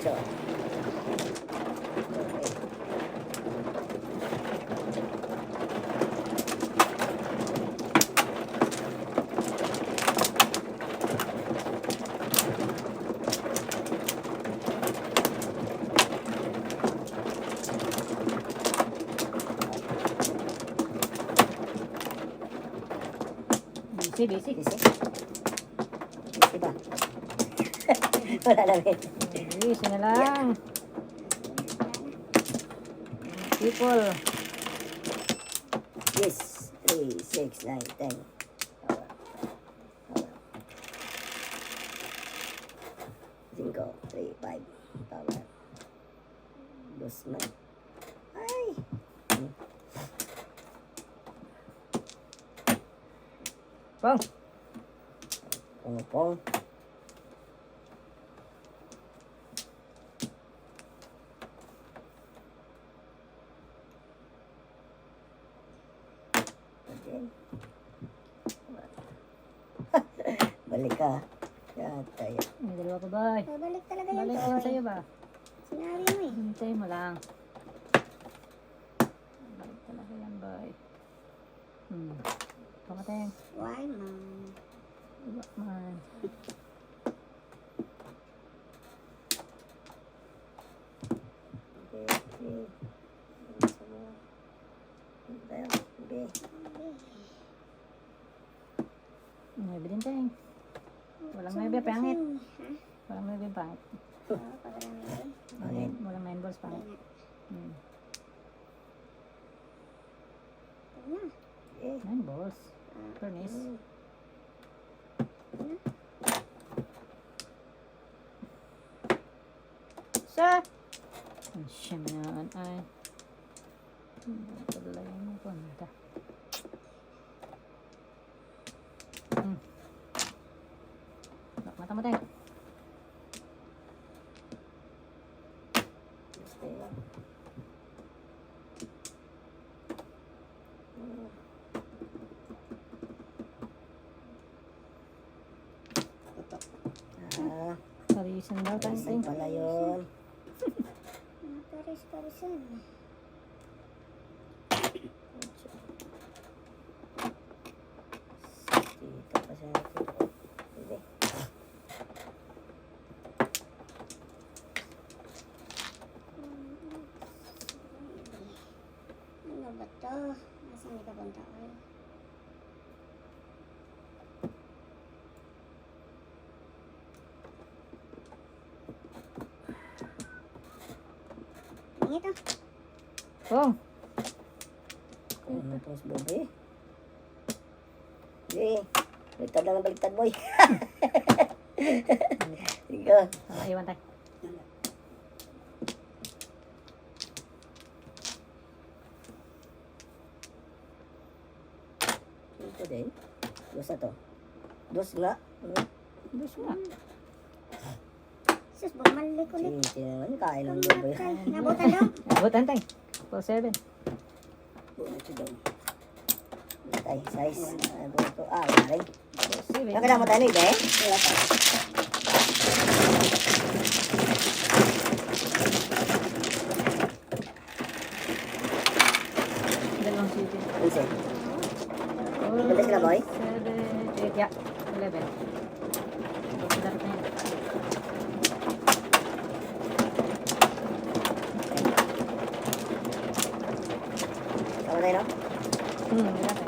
piso. Busy, busy. Diba? Wala namin. Busy na lang. People. Yes. 3, 6, 9, 10. Cinco, 3, 5. Power. Dos man. Ay! Pong. Pong-pong. Balik ka. Tayo. May dalawa pa ba? Babalik talaga yan. Balik yan sa'yo ba? Sinabi mo eh. Hintay mo lang. Balik talaga yan ba? Pamatay. Why, ma'am? Iba man. May din tayo. Walang may pangit. Walang may pangit. Oo, pagkalang Pangit. Walang 9 balls pangit. Eh. 9 balls. Furnace. Sa? Ang siyam na ay. Paglayan mo punta. Mata mo tayo. Parisan daw tayo. Parisan pala yun. Paris-parisan. Dito pa siya natin. Sige. Ano ba to? Nasaan ka punta ko? Ano ito? Pong. Ano po si Bobby? Sige. Baliktad lang ang baliktad, boy. Sige. Iwan tayo. Ito din. Dos na to. Dos nga. Dos nga. Sus, bumalik ulit. Sige naman. Kain lang Bobby. Nabutan daw? Abutan tayo. 4-7. Ito daw. Tay, size. Ano ito? Wala rin. 4-7. Nakita mo tayo, Ide? Wala pa. Dalawang city. Isa. Buntis ka na, boy? 7, 8, yeah. 11. Dapat na yun. Tama tayo, no? Wala tayo.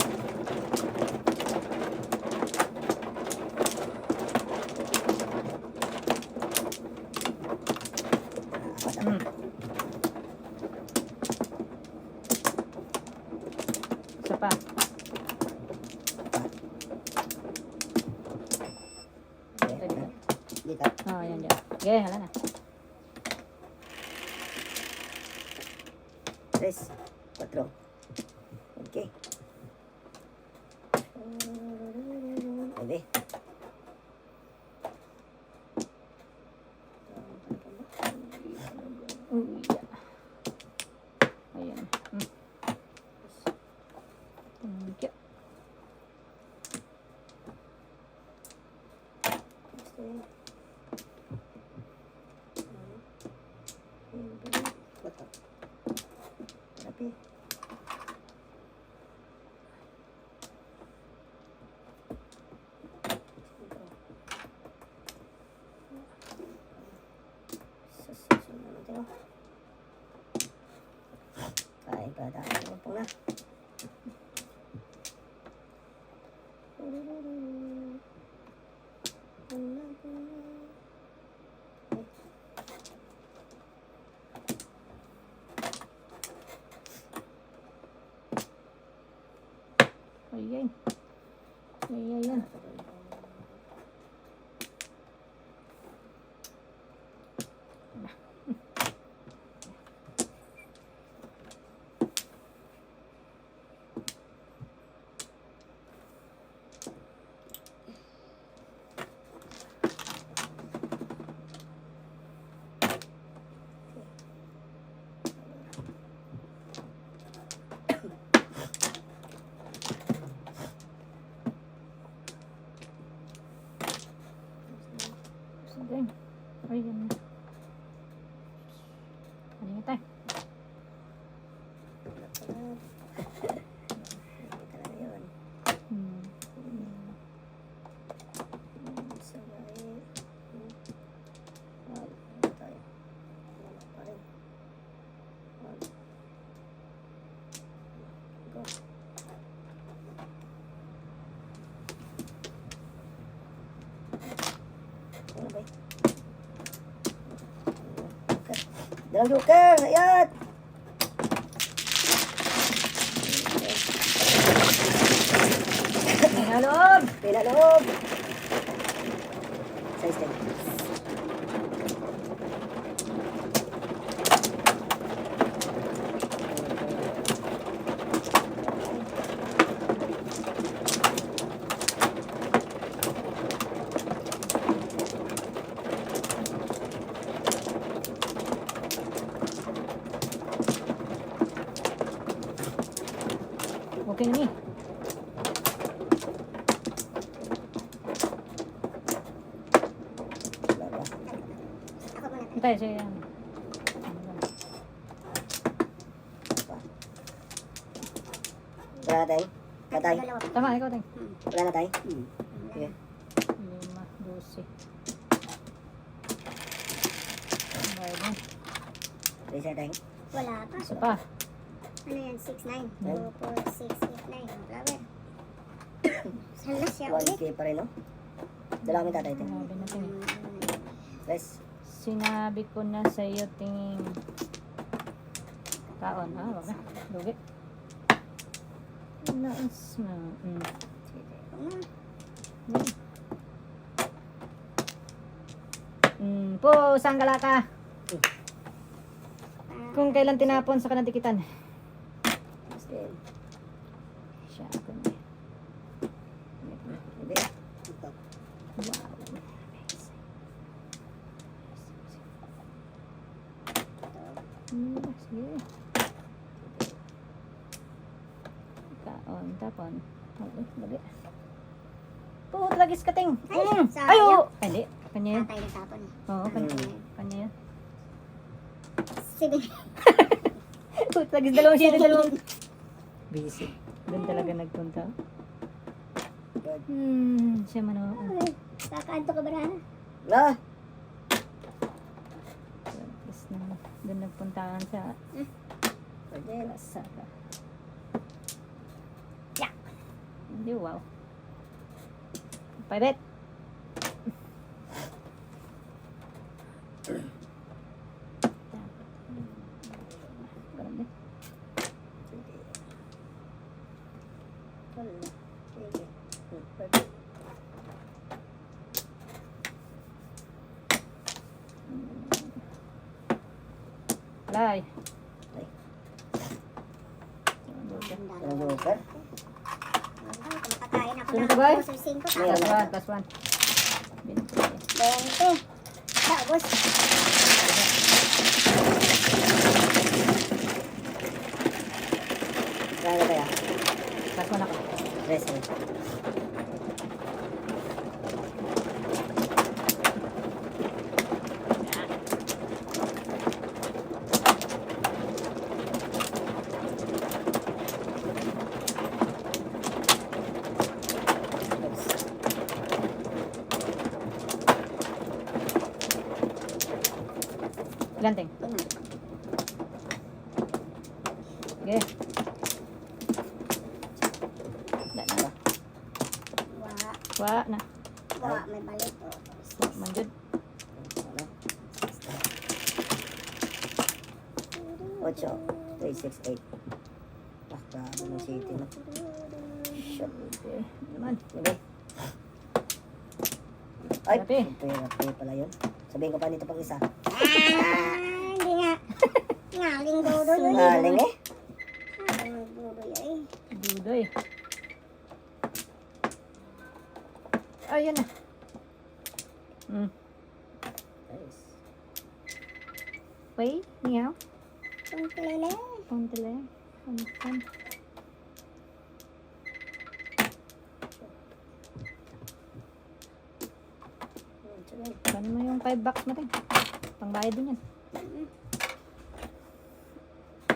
Isa pa. Dito. Oh, yan dyan. Okay, hala na. 3, 4. Okay. Pwede. Ayan. Thank you. Ding. Ay, yan. Ano nga tayo? Hindi talaga yun. Hmm. Sabay. Wag. Ano tayo? Wala pa rin. Wag. Go. Ano ba? Dalang joker! Ayan! Pinaloob! Pinaloob! Size din. Okay na ni. Wala ba? Ako muna. Antay, siya yan. Wala na tayo? Wala tayo? Dalawa. Tama, ikaw tayo. Wala na tayo? Sige. 5, 12. Bayad na. Raise na tayo? Wala pa. Isa pa. Ano yan? 6, 9. 2, 4, 6, 8, 9. Ang flower. Sala siya ulit. 1K pa rin, no? Dala kami tatay. Tingnan. Sinabi na tayo. Guys, Sinabi ko na sa iyo tingin taon. Ah, wag na. Lugi. Naas na. Po, saan galata? Kung kailan tinapon sa kanang tikitan. mas din. Siya ako na. Hindi. Ito. Wow. Sige. Kaon, tapon. Lagi. Puhut lagi sa kating. Ay, sayang. Ayo! Ay, hindi. Kanya yun. Tatay na tapon. Oo, kanya. Kanya yun. 7. Puhut lagi sa dalawang. Busy. Doon talaga nagpunta. Good. Siya man o. Kakaanto ka ba na? Ah! Tapos na. Doon nagpuntaan sa Pwede. Saka. Yeah! Hindi, wow. Pabet! Grabe. Sige. Wala. Sige. Pwede. Alay. Ay. Ang Ang joker. Makakain ako Sino ng ka ba? 5. Meron na. Plus one. 20. Tapos. Wala na tayo. Plus one ako. Wrestling. Ilan ting? Sige. Wala na. Wa na. May balik. Wa man jud. Ano? 8, 3, 6, 8. Baka ano city na. Shit. Okay. Naman. Okay. Ay, Grabe. pera pala yun. Sabihin ko pa nito pag isa. Hindi nga. Ngaling dodo yun. Galing eh. Ngaling dodo yun. Dudoy. Ayun na. Nice. Wait, meow. Puntilele. Puntile. Puntan. Kunin mo yung 5 bucks mo, Ting. Pangbayad din yan.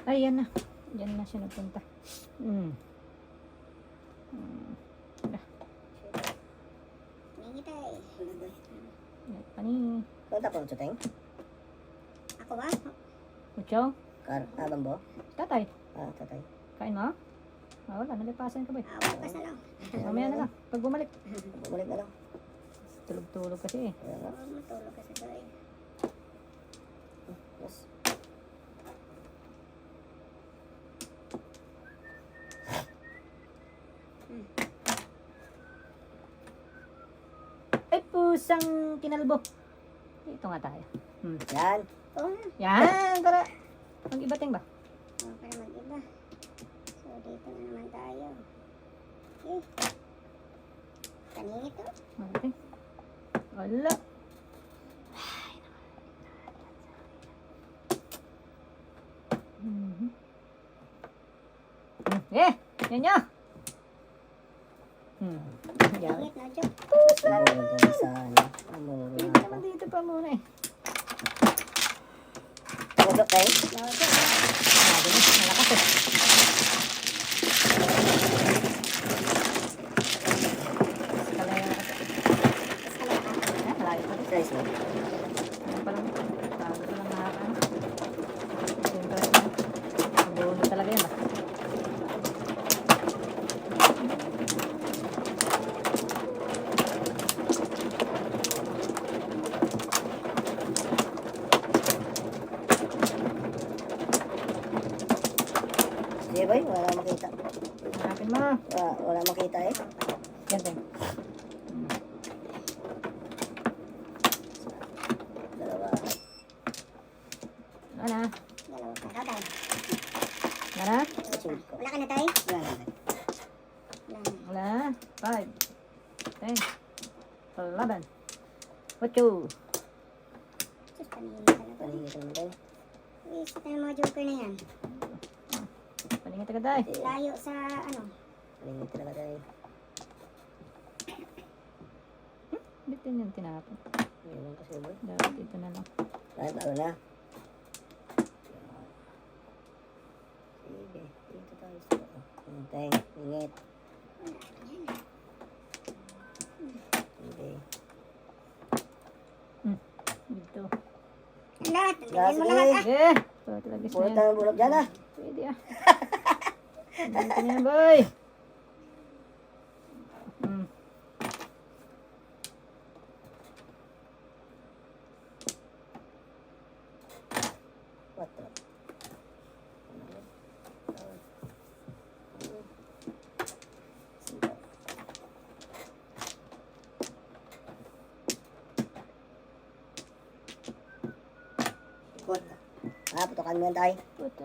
Ay, yan na. Yan na siya nagpunta. Nangitay. Pani. Kung tapos ito, Teng? Ako ba? Mucho? Bambo? Tatay. Tatay. Kain mo? Wala. Nalipasan ka ba? Bukas na lang. Mamaya na lang. Pag bumalik. Bumalik na lang. Tulog-tulog kasi eh. Ayan na. Matulog ka sa tuloy. Yes. Ay, pusang kinalbo. Dito nga tayo. Yan. Oo na. Yan, para. Mag-ibating ba? Para mag-iba. So, dito na naman tayo. Okay. Kanina to. Okay. Wala. Yan nyo. Yan. Ingit na, Joke. Pwede naman dito pa muna eh. Pagod, Teng? Joke. Sabi niya, malakas eh. Kalaya na kasi. Malayo pa rin. Size mo. Ano pa lang? Bago pa lang nakakaano. Siyempre, buo na talaga yun ba? Sige, boy. Wala makita. Hanapin mo. Wala makita eh. Yan, Ting. Dalawa. Ano na? Dalawa pa. Ikaw tayo. Ano na? Wala ka na tayo? Wala na. Wala na. Wala na. 5, 10, 11. 8. Sus, paningin ka na to. Paningin ka naman, Teng. Isa tayo mga joker na yan. Paningin agad tayo. Layo sa ano. Paningin talaga, Teng. Bitin yung tinapon. Yan lang kasi, boy. Dapat ito na lang. Talo na. Sige. Dito tayo sa Teng. Ingit. Sige. Dito. Lahat. Lahat, Tingnan mo sige. lahat ah. Sige. So, talagis na Puro yan. tayong bulok dyan, ah. Pwede ah. Dito na yan, boy. Quatro. Cinco. Puta. Putukan mo yan, Tay. Puta.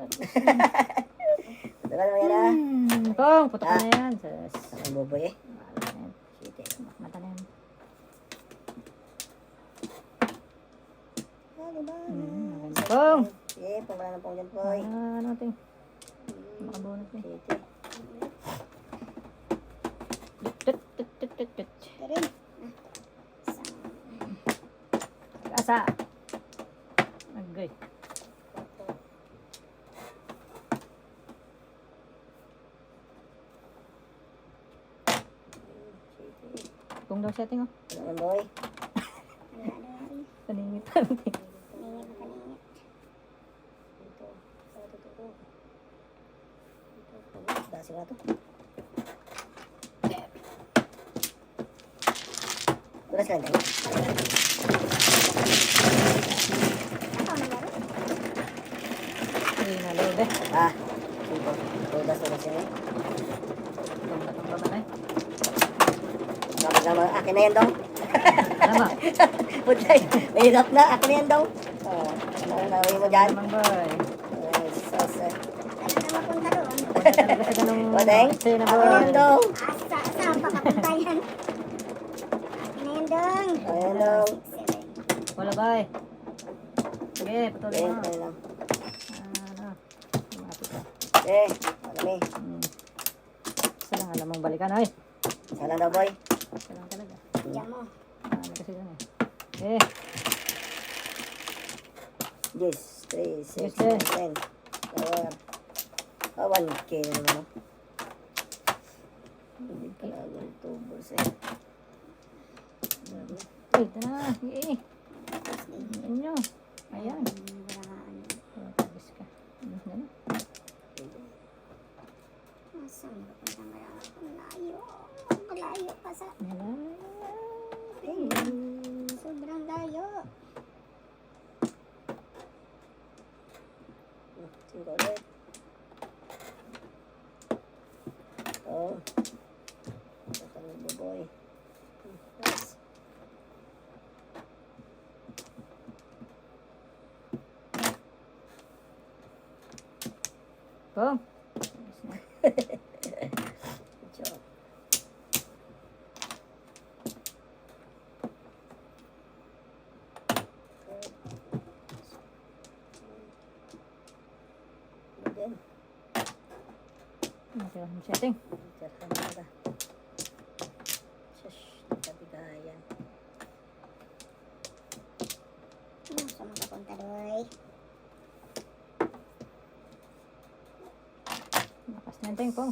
Putukan mo yan, ah. Pong, putok na yan. Sus. Ang boboy, eh. Wala na yan. Sige. Mata na yan. Maganda. Pong. Sige, pumala na pong dyan, boy. Ano ting? Makabunot eh. Sige. Tut. Tirin. Asa. Agay. Kung daw setting oh. Ano, boy? Paningit pa rin. Paningit na paningit. Dito. Dito. Dasi nga to. Dulas lang, Tay. Ako ang laro. Hindi na load eh. Cinco. Dulas yan, eh. Tumba ba na eh. Kapag naman, akin na yan, dong. Alam mo. Putlay, may hirap na. Akin na yan, dong. Nawin mo dyan. Naman boy. Sauce. Alam na mapunta doon. Punta talaga sa ganung Wadeng, sa'yo na akin na yan, boy. dong. Saan pakapunta yan? Akin na yan dong. Ayan, dong. 6, 7. Wala boy. Sige, patuloy Ayan, mo. ayan lang. Ano. Lumapit ka. Marami. Isa lang alam mong balikan ay. Isa lang daw, boy. Isa lang talaga. Diyan mo. Ano kasi lang eh. Eh, Yes, 3, 6, Yes, sir. 9, 10. 1K na naman. No? Hindi pala ang tubos eh. ay, ito na. Eh, ano nyo? Ayan. Wala ka ano. Oh, tagis ka. Ano na? Saan ba puntang kaya? Ang layo. Malayo pa sa... Sobrang layo. Tingko ulit. Oh. Ito ang buboy. Yes. Boom. Job. Again. Okay, setting. Diyan ka na. Shush. Nakabigayan. Saan makapunta doy? Lakas na ting pong.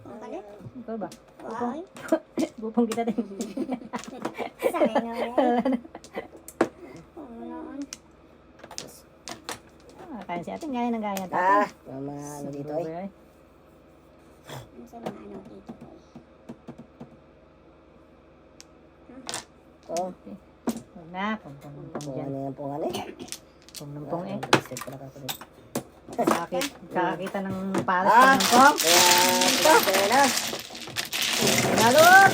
Ang kalit? Ikaw ba? Wow. Bupong kita ting. Sanay nga eh. Oo noon. Kaya si ating gaya ng gaya. Yung mga ano dito eh. Ano sa mga ano dito ko? Oh. Okay. Huwag na. Pong Pungan dyan. na yung pungan eh. Pong eh. Set pala ka rin. Kakakita ng palas ng pong. Kaya na. Lalot!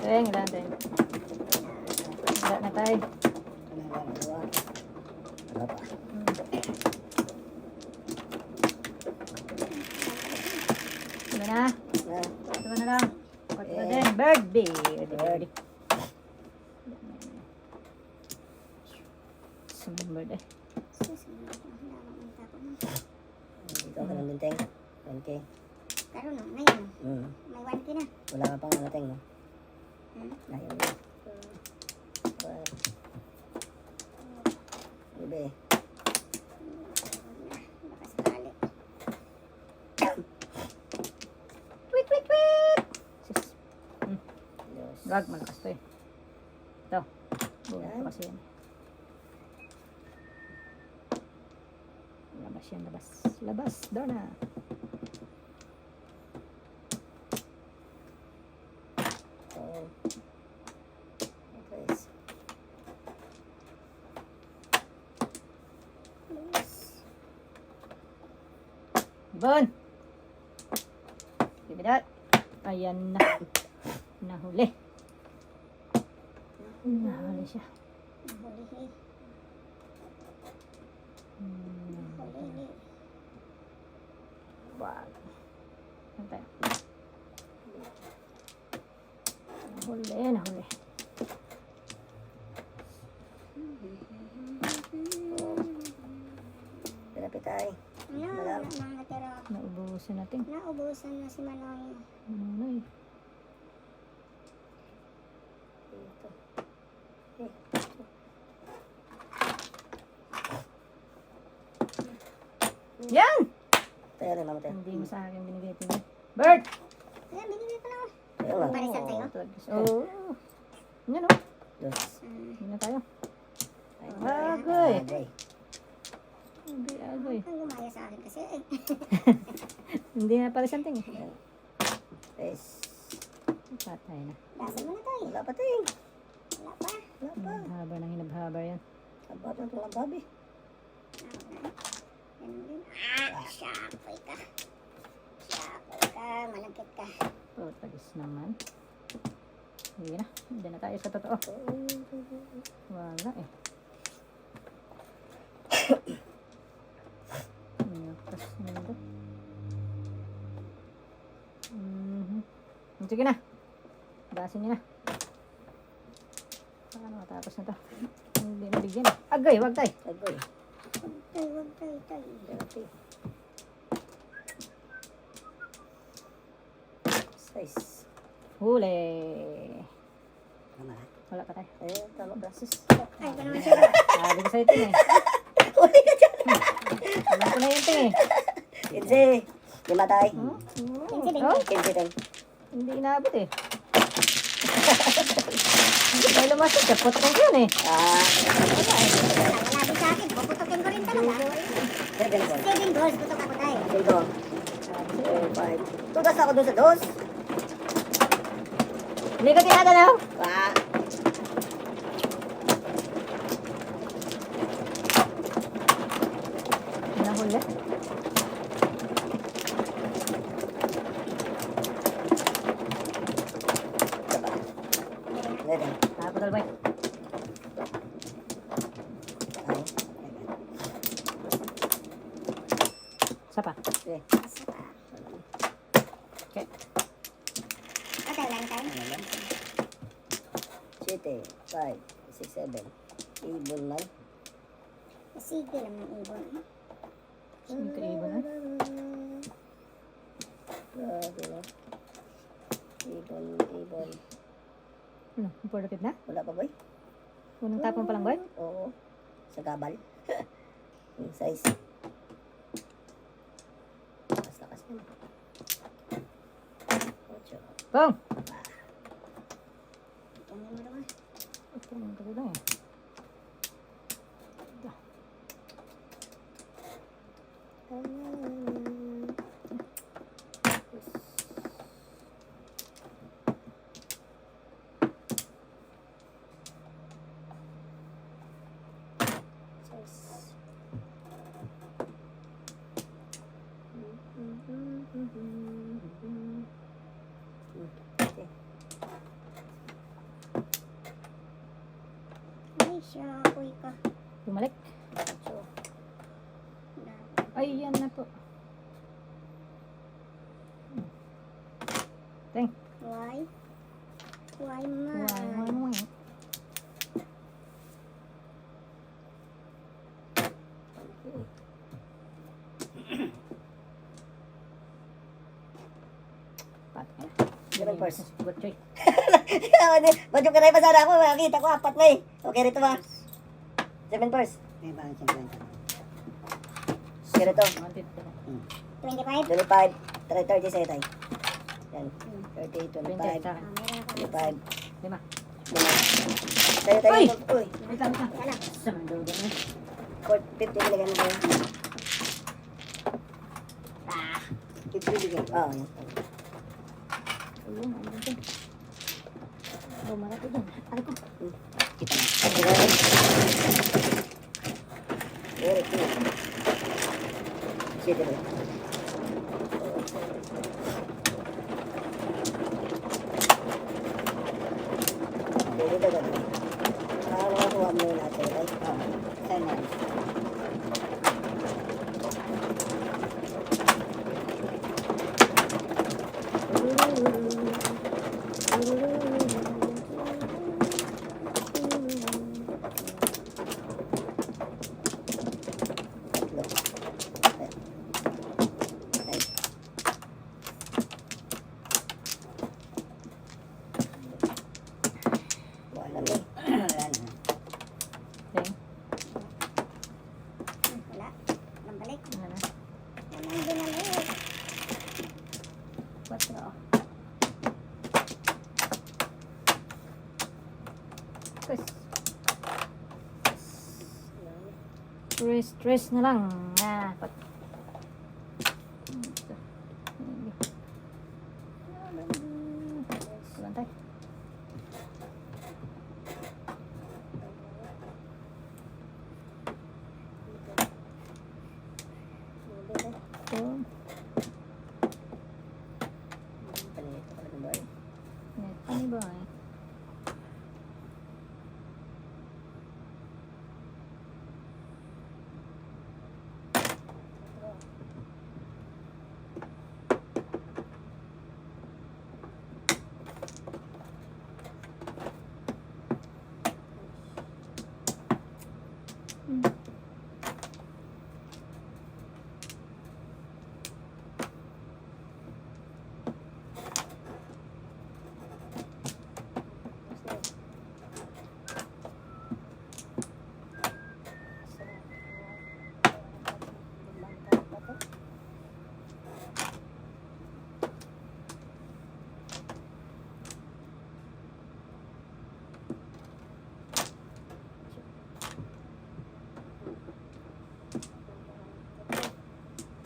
Teng, ilan teng? Ilan na tayo? Wala pa. Ilan na? Na. Ito na lang. Pati na din. Birdie. Birdie. Bird eh. Susunod na halaman ang tapo mo. Dito ka lang din, Teng. 1K. Karoon no, ngayon no. Hmm. May 1K na. Wala ka pang ano, Teng, no? Hmm? Ayaw mo. Ibe. Baka sakali. Tweet, tweet, tweet! Sis. Diyos. Gag, malakas to eh. Ito. Buhay Yan. ito kasi yan. Labas yan, labas. Labas, doon na. Oh. Okay. Ibon! Give me that. Ayan na. Nahuli. Nahuli siya. Huli. Huli. Wag. Ano tayo? Nahuli, nahuli. Pinapit ay. Ano, wala nang natira. Naubusan natin. Naubusan na si Manoy. Ano eh. Dito. Yan! Tayo rin, mamatay. Hindi mo sa akin binigay ito. Bird! Ayan, binigay ko na. Tayo lang. Parisan sa'yo? Oo. Yan o. Diyos. Hindi na tayo. Ay, Agay. agay. Agay, agay. Ang gumaya sa akin kasi eh. Hindi na pala siyang tingin. Yes. Patay na. Dasan mo na tayo. Wala pa, Teng. Wala pa. Wala pa. Haba ng hinabhaba yan. Abot ang tulang babi. Ganun din. Syakoy ka. Syakoy ka. Malagkit ka. Oh, tagis naman. Hindi na. Hindi na tayo sa totoo. Wala eh. Tapos nito. Sige na. Basin niyo na. Paano matapos na to? Hindi nabigyan. Agay, wag tay. Agoy. Huwag tayo, tayo. Dati. Size. Huli. Tama. Wala pa tayo. Ayun, tama process. Ay, pa naman siya. Sabi ko sa'yo ito eh. Huli ka dyan. Alam ko na yun ito eh. Kinsi. Lima tayo. Kinsi din. Oh, Kinsi din. hindi inabot eh. Hindi tayo lumasok. Kapot ko yun eh. Wala din sa akin. Puputukin ko rin talaga. 7 goal. 7 goals. Putok ako tayo. Dito. 5. Tugas ako doon sa dos. Hindi ko tinagalaw. Pa. Nahuli. Diba? Ready. Nakapagol boy. Ay. Isa pa. Okay. Asa pa. Okay. Patay lang tayo. 7, 5, 6, 7. Ibon man. Sige lang ng ibon. Sino ka ibon ah? Grabe na. Ibon, ibon. Ano? Imported na? Wala pa boy? Unang tapon pa lang boy? Oo. Sa gabal. Yung size. Lakas na. 8. Pong! Ito mo naman. Ito ang kagod lang eh. Okay. Ay, siya. Uy ka. Bumalik. So, Ay, yan na po. Teng. Why? Why, ma? Why? Patay. Seven first. Good choice. Badyo ka na pa sana ako. Makita ko, 4 na eh. Okay, rito ba? 7 first. May bakit yung kwenta? Okay, rito. 150 na. 25? 25. 30 sa'yo tayo. Yan. 30, 20 25. sa akin. Meron ako. 25. Lima. Sa'yo tayo. Uy! Uy! Wait lang, wait lang. Wala. Sa mga doon eh. 50 nilagyan mo kayo. 50 bigay. Oo, yan. Ayun, ano dito? Bumarap dun. Ano ko? Kita na. Very good. Sige ba? Pwede ba ganun? Makakuha mo yung natin, right? Oo. Saan yan? Wala na. Wala na. Teng. Wala. Nang balik. Ano na? Wala nang binalik. 4. Stress na lang. Ah, pat. Bantay. So, ano ba eh?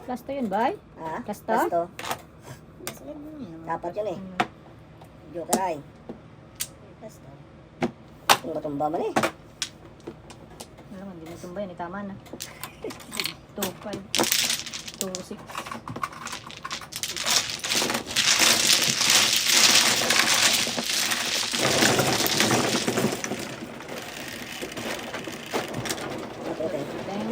Plasto yun, bay? Ha? Plasto? Plasto. Masulid mo. Dapat yun eh. Joker ay. Plasto. Tumba-tumba man eh. Alam mo, hindi mo tumba yun. Tama na. 2-5. 2-6. Okay. Teng.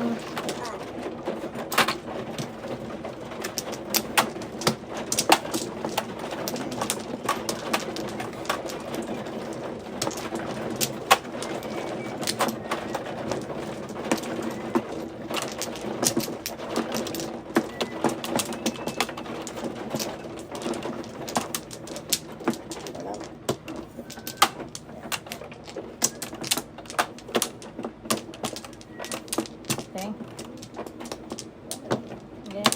Wala. Teng. Okay.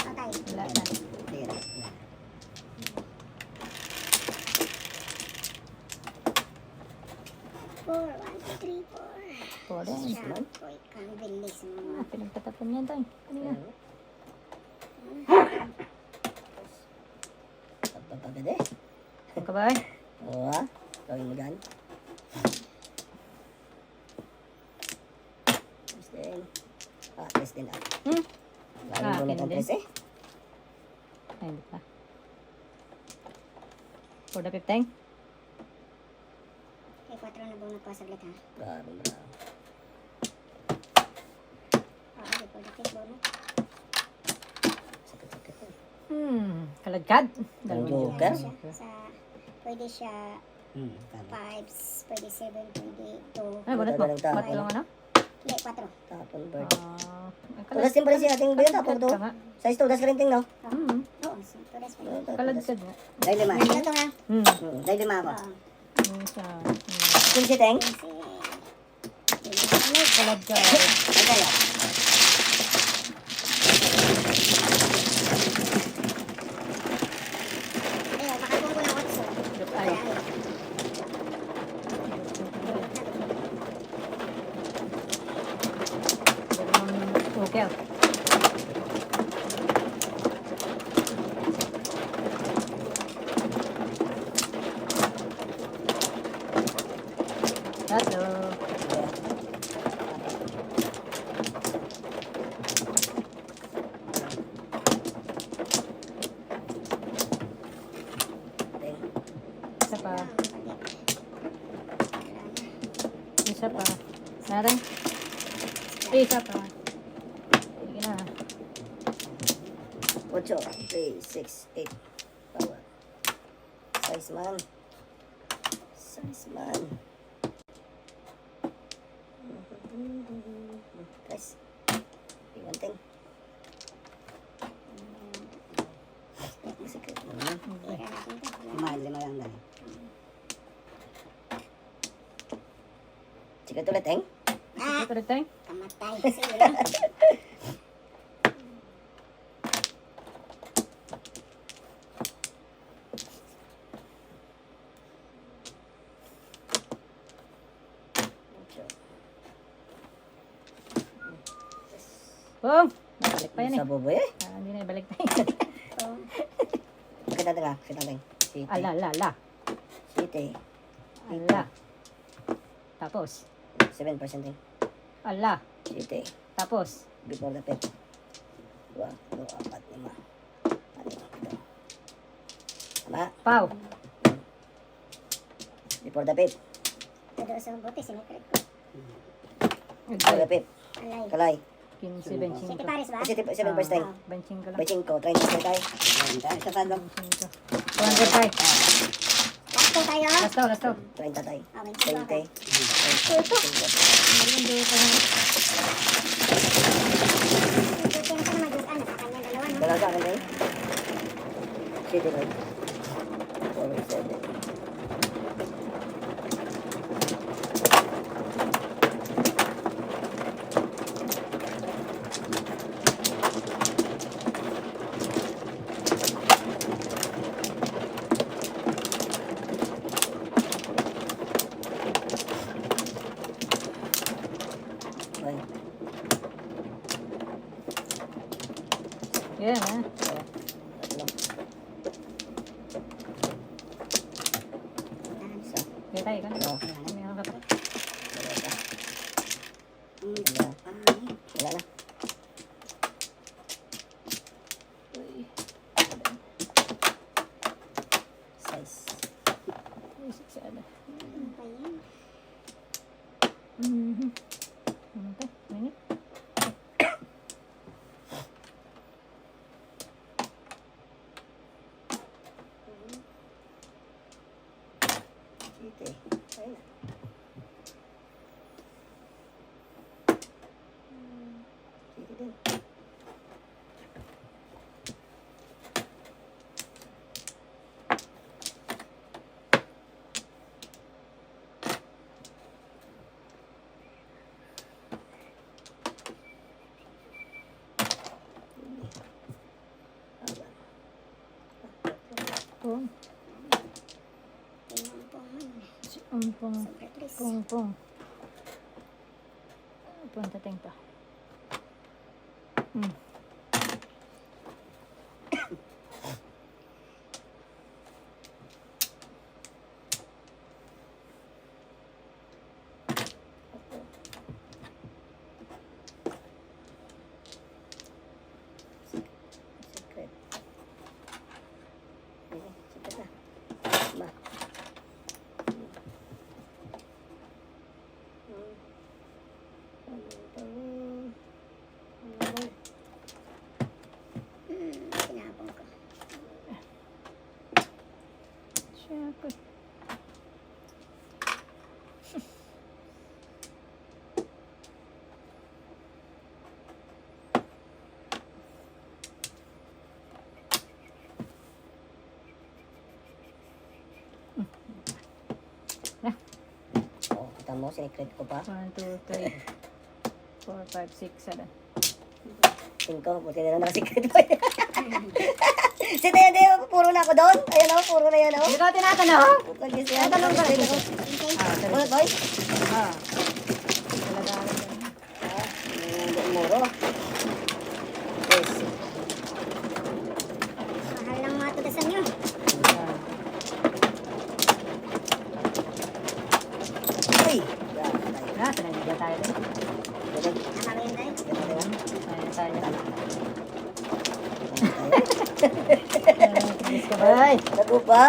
Patay. Wala na. Tira. Four. 1, 2, 3, 4. Pwede. Siya. Uy, kang bilis mo. Pinagtatapan yan tayo. Kanina. Pagpapagad eh. Ano ka bay? Oo ha. Gawin mo dyan. Tres din. Tres din ah. Lalo mo na Akin itong din. tres eh. Ay, hindi pa. For the 15. Kay 4 na bunot ko saglit ha. Bravo, bravo. Oo, di po dapit bunot. Sakit-sakit eh. Kalagkad. Ang Dalawang joker. Pwede siya Tama. 5, pwede 7, pwede 2. Ay, bunot mo. Dalawang tao. Ba't lang ano? Hindi, 4. Tapon bird. Ah, Tulas din pala siya ating bayan. Tapon to. kalagkad ka nga. Size to. Das ka rin ting no? Oo, so, tulas pwede. Kalagkad nga. Dahil lima. Ito to ha. Dahil lima ako. Oo. Yung sa... Kung si Teng. Kasi, Kalagkad. Ay, kaya. ayun, makatungko ng 8. Ay. Okay. Hello. Teng. Isa pa. Isa pa. Narin. Isa pa. Sige na. 8, 3, 6, 8. Power. Size man. Size man. Tres. Iwan Teng. Secret mo na. Tira natin ito. Lima lang dahil. Secret ulit Teng. Ito rin tayo. Kamatay. Kasi wala. Boom! Nabalik pa yan eh. Sa boboy eh. Hindi na ibalik tayo. Oo. Kita nga. Kita Teng. City. Ala, ala, ala. City. Ala. Tapos. 7% Teng. Ala. City. Tapos. Before the pet. 2, 4, 5. Tama. Pau. Before the pet. Todo sa buti, sinipret ko. Before the pet. Alay. Kalay. 15, benching City ko. Paris ba? Kasi 7% Teng. Benching ko lang. Baching ko. 30 tayo. Sa tandang. Benching ko. 200 tayo. Last ko tayo. Last daw, last daw. 30 tayo. Ah, may sino ako. 20. Ito. Buti na siya naman dugaan. Sa kanya dalawa, no? Dala sa akin tayo. City Road. 4, 7. Yan ha. Tatlo. Isa. Kaya tayo ka. Dalawa. Meron ka pa. Dalawa. Dalawa. Wala na. Uy. Size. Uy, siksada. Ano pa yan? Mhm. Ano tayo? Minit. Dito eh. Ayun na. Dito din. Pong. Tingnan po man. Si Pong. Super please. Pong. Punta tayong pa. Hmm. Secret. Ayun, secret na. Ba? Tinapon ko. Siyempre. Oh, kita mo, secret ko pa. 1, 2, 3, 4, 5, 6, 7. Tingko, buti na lang naka-secret ko. Si Taya Deo, puro na ako doon. Ayun ako, puro na yan ako. Hindi ko tinatanong. Lagi siya. Tanong ka. Okay. Ulit, boy. Ah. Talaga. Muro. Yes. Mahal lang mga tugasan nyo. Uy! Na, sanay tayo din. Tama ba yun tayo? Tayo. Tigis ka ba? Ay! Nagupa.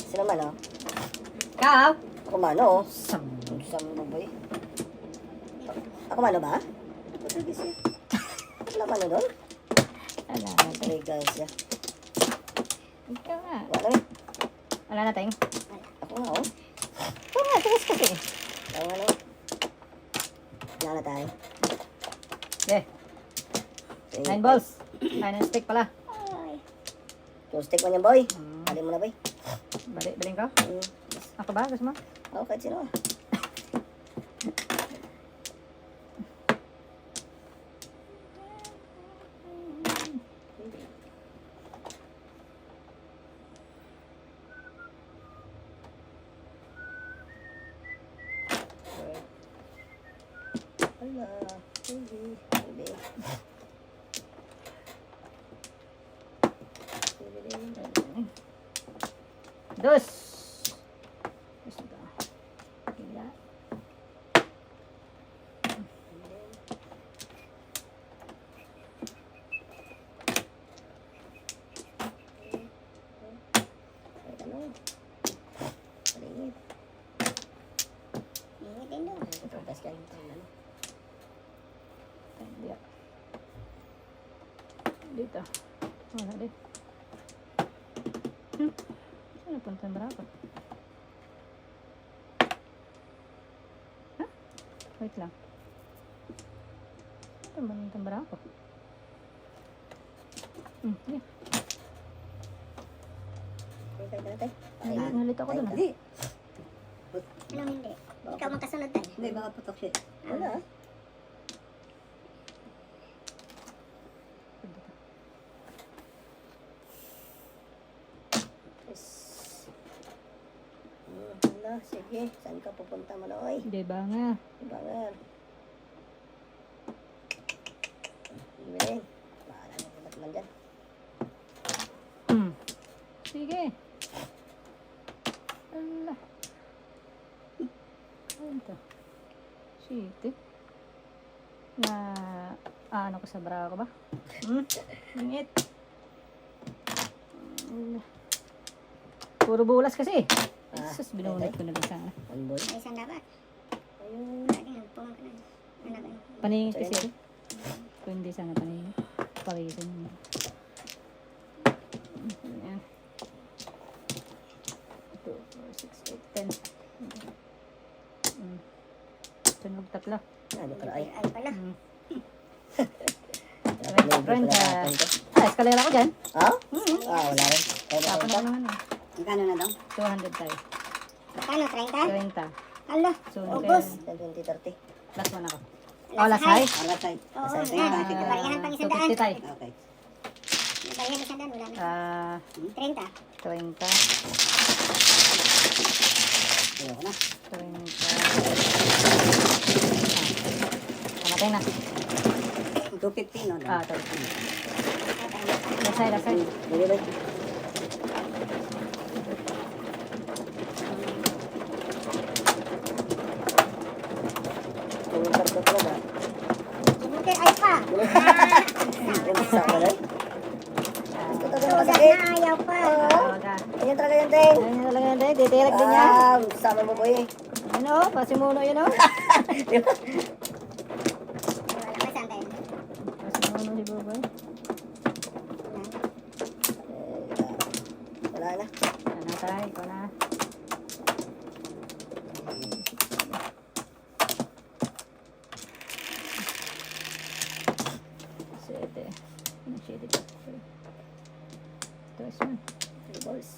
Sino man, oh? Ikaw? Ako man, oh. Sam. Saan mo, boy? Ako man, ba? Sige siya. Wala man, doon? Wala na tayo. Legal siya. Ikaw nga. Wala na. Wala na tayo. Ako nga, oh. Ikaw nga, tigis kasi. Ako nga, no. Wala na tayo. Okay. 9 balls. 9 stick pala. Ay. Two stick mo niyan, boy. Kali mo na, boy. Baling ko? Ako ba? Gusto mo? Oo, kahit sino. Ala, hindi. Dos. Gusto ka. Gila. Ano? Palingit. Ingit din doon. Ito, tas kayo. Ano? Ay, hindi. Dito. Wala din. Saan punta ang barako? Ha? Wait lang. Ito ba ang barako? Yeah. Tayo na tayo. Nalit ako dun. Hindi. Anong hindi? Ikaw magkasunod tayo. Hindi, baka putok siya. Wala. Yes. Wala, sige. Sige, saan ka pupunta, Manoy? Hindi ba nga? Ibangan. Ibilin. Bahala na kung ba't man dyan. Sige. Allah. Ano to? Siti. Na, ano ko sa bra ko ba? Ingit. Puro bulas kasi. Jesus, binunod ko na lang sana. Anboy. Ay, isang dapat. Ayun. Lagi nagpumang ka na. Anak ko. Paningit kasi. Kung hindi sana paningit. Parisan mo. Ayan. 2, 4, 6, 8, 10. Tunog tatlo. Ano ka ay? Ay pala. Friend ka. Eskalera ko dyan. Ha? Wala rin. Kaya ba Tapon punta? ako naman eh. Magkano na daw? 200 tayo. Kano, 30? 30. Ala, So, ubos. 20, 30. last one ako. Oh, last high? Alas ay. Oo, Sige, na. sige. Barihan pang isang daan. 250 tayo. Okay. Barihan isang daan, wala na. 30. 30. Ayoko na. 30. Kamatay na. 250 no? Ah, 30. Last side, last side. Bili ba? Tumutap ka talaga. Sumutir, ay pa. Yung sa ka rin? Gusto talaga Sugat nakasakit. na, ayaw pa. Oo. Tawaga. Ganyan talaga yan, Teng. Ayun na talaga yan, tayo. Titirag din yan. Sama mo, boy. Ano, pasimuno yun, oh. Di ba? Wala pa saan tayo. Pasimuno si Buboy. Wala na. Ano tayo, ikaw na. Sete. Ano siya dito? Tapos yun. Three balls.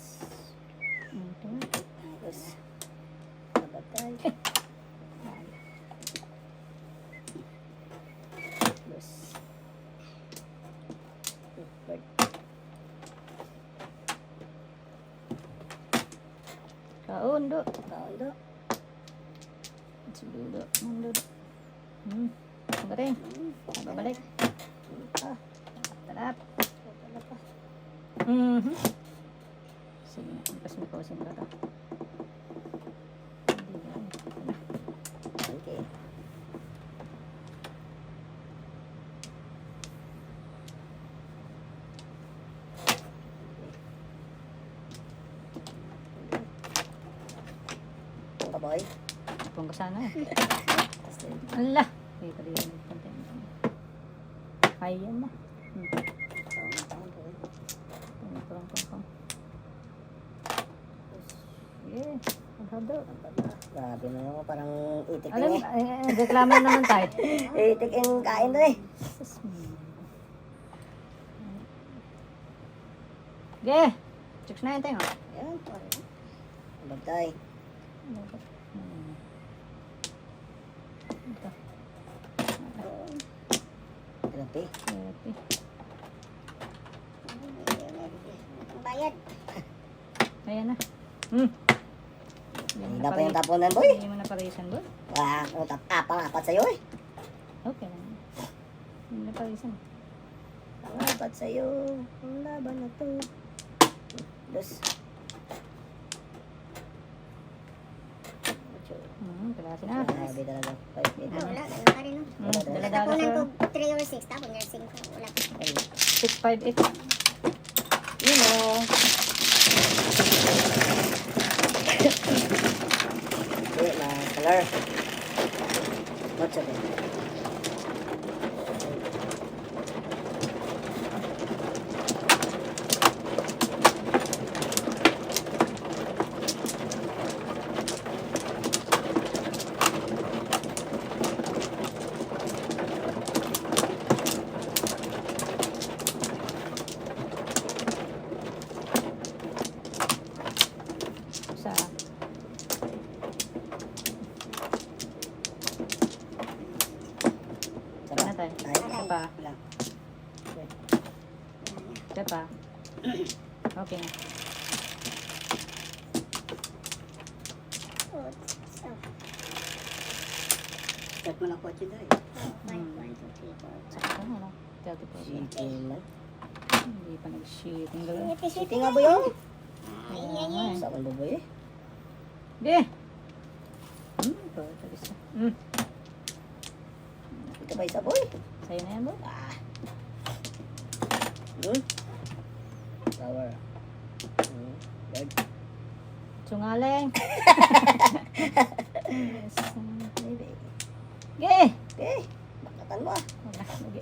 Ito na. Tapos, nabatay. Tapos, bird. Kaundo. Kaundo. Sududo. Mundo. Ang galing. Babalik. Talap. Wala pa. Sige, ipas mo ko sin ka. Okay. Ang kaboy. Pung ko sana. Allah. Ay, tadi yan. Ayan na. Pung. Sige. Ang hado. Grabe na naman, parang itik Alam, eh. reklamo naman tayo. Itik yung kain doon eh. Sige. Chicks na yun tayo. Ayan. Bagtay. Ito. Grabe. Happy. Ang bayad. Ayan na. Hindi pa yung tapunan, boy. Hindi mo na parisan doon. Wah, pang-apat sa'yo eh. Okay lang. Hindi na parisan. Pang-apat sa'yo. Ang laban na to. Dos. Klase na. Grabe talaga. 5, 8, Wala, ganun pa rin. No? Daladala Tapunan ko sa 3 or 6, tapos nga 5. Wala pa. 658. Yun o. Hindi, ma-color. What's up? Sa Sarap. na tayo. Ay, Isa pa. Wala. Isa pa. Okay na. Oh, Start mo ng kotse doon eh. 5, 1, 2, 3, 4, 5. Sakto ano? 34. Cheating na. Hindi pa nag-shooting gawin. Cheating nga ba yun? Ay, ay, ay. Sa akong baboy eh. Ge! Ito, talis na. Ito ba isa boy? Sa'yo na yan, boy. Flower. Bird. Sungaling. Yes. Baby. Ge! Okay. Bakatan mo ah. Wala, lagi.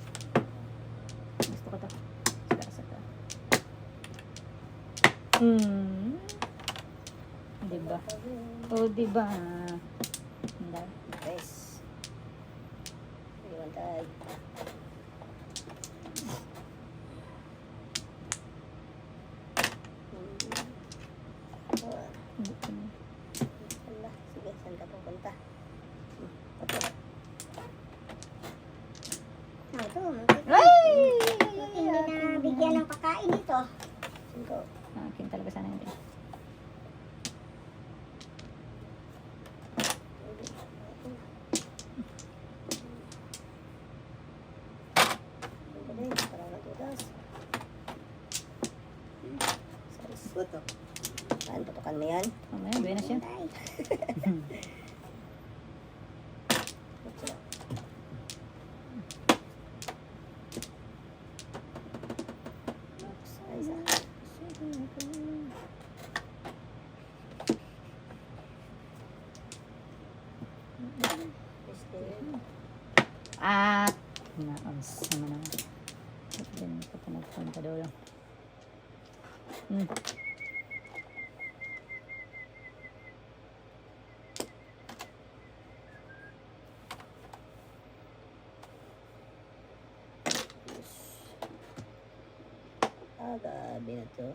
Gusto ko to. Saka. Diba? O, diba? Hindi. Nice. Iwan tayo. Wala. Sige, saan ka pupunta? Ito, Ay! hindi na bigyan ng pagkain dito. Cinco. Akin talaga sana yun. Parang natutas. Buto. Saan? Tutukan mo yan? Mamaya, buenas yan. Ay, Ay, isa. Ah! Naons naman naman. Ba't ganun ka pa nagpunta doon? Gabi na to.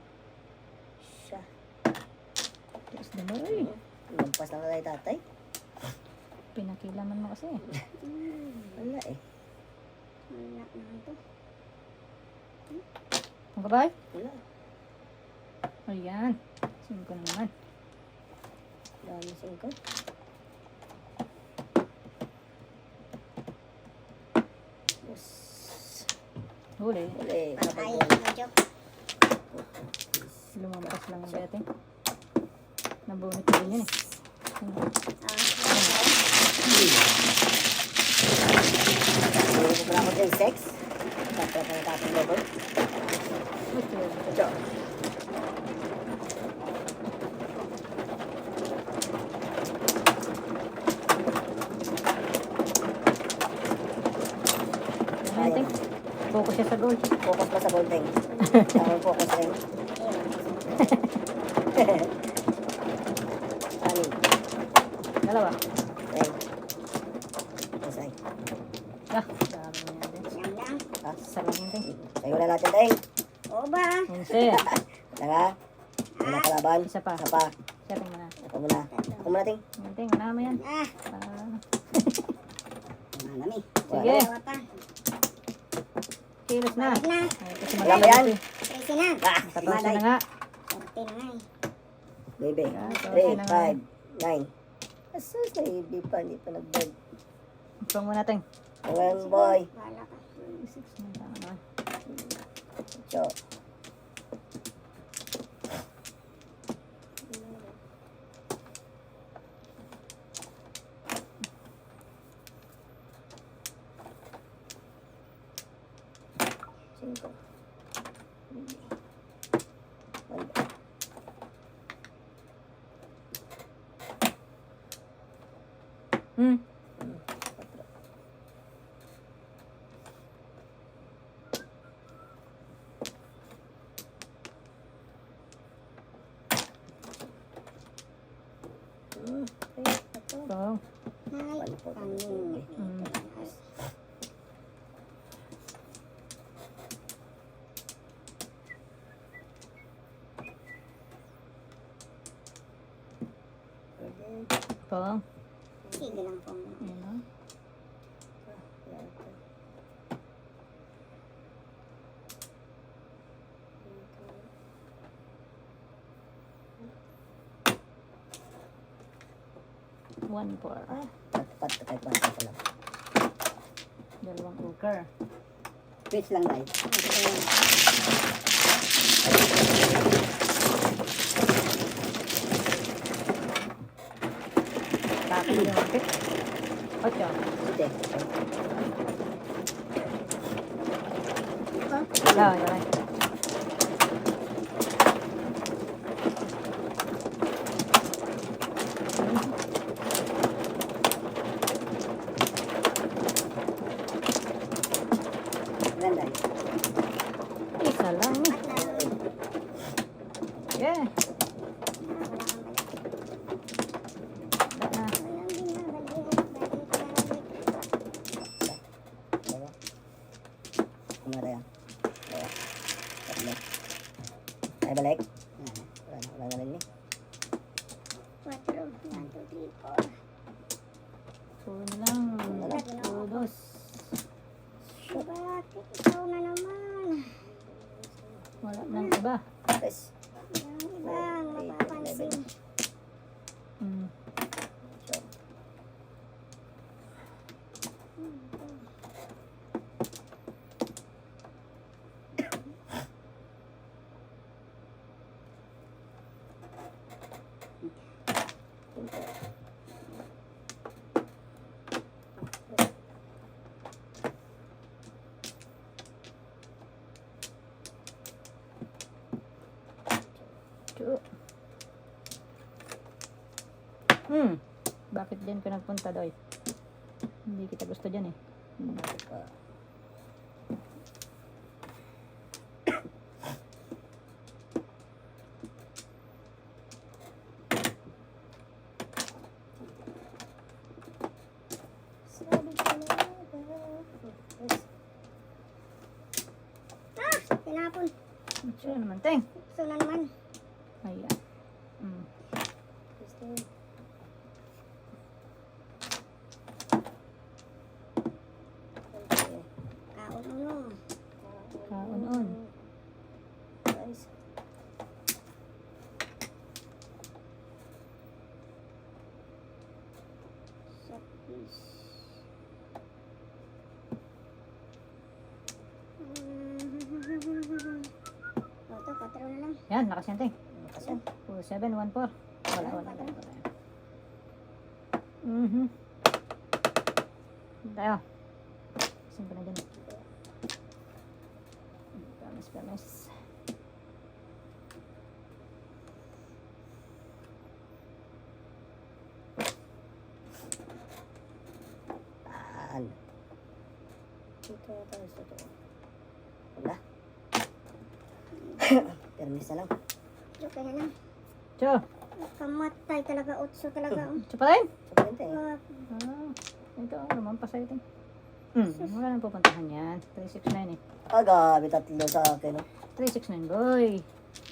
Siya. Yes, naman ay. Lampas na kay tatay. Pinakilaman mo kasi. Wala eh. wala naman to. Ang kabay? Wala. Ayan. 5 na naman. Dami 5. Yes. Huli. Uli. Patay, Kapag medyo. Lumabas lang ang bete. Nabunot ko din yun eh. Hindi ko na ako dyan, sex. Tapos na tatang level. Ito. Ayan, focus siya sa goal. Focus pa sa golding. Tamang focus rin. Anin. Dalawa. Rin. Isay. Ah, dami mo yan din. Yan lang. Ha? Sarang yun din. Sayo na natin, Deng. O ba? 11. Tanga. Wala kalaban. Isa pa. Isa pa. Setting mo na. Ako muna. Ako muna, Ting. Yan, ting. Unahan mo yan. Ah, Manami. Sige. dalawa pa. Kilos na. Balik na. Ay, kasi Wala ba yan? 13 na. Ah, 14 malay. na nga. 14 na nga eh. Baby. Ah, 3, 14 na 5, 9. Asus na hindi pa nag-bed. Ipang mo natin. One boy. Wala ka. 6 na. Tama naman. Cho. Cinco. One boy. Cuatro. Okay, ito. Ito. Ay, One po. pangin. Ito. Sige lang po. Ayan o. Yan ito. One four. Pat, kahit bata pa lang. Dalawang cooker. Pitch lang tayo. Tapos yung pick. 8. Site. Yeah, you're right. Ilan tayo? Isa lang eh. At na, Yeah. wala kang balik. Wala na. Walang binabalik, balik. Dalawa. Ano tayo? Dalawa. Tatlo. Tayo balik? Wala na rin eh. 4. 1, 2, 3, 4. Puno lang. Todos. Bakit ikaw na naman? Wala nang iba. Guys. Walang ibang mapapansin. Mm. Bakit dyan ka nagpunta, Doy? Hindi kita gusto dyan eh. Sabi ko na ba? Tinapon. Sure naman, Teng. So na naman. Ayan. Mm. Kaon uno. Kaon-on. Guys. Sa fish. Ito, 4 na lang. Yan, lakas yan, Teng. Kasi. 7, 1, 4. Wala. Mhm. Tayo. Simple na dyan. Pamis. Saan? Ito tayo sa ito. Wala. Permis na lang. Okay na lang. Cho. Kamatay talaga. 8 talaga. Cho pa rin. Sabihin tayo. Ito, lumampas sa'yo, Teng. Wala nang pupuntahan yan. 369 eh. Ah, gabi tatlo sa akin. No? 369, boy.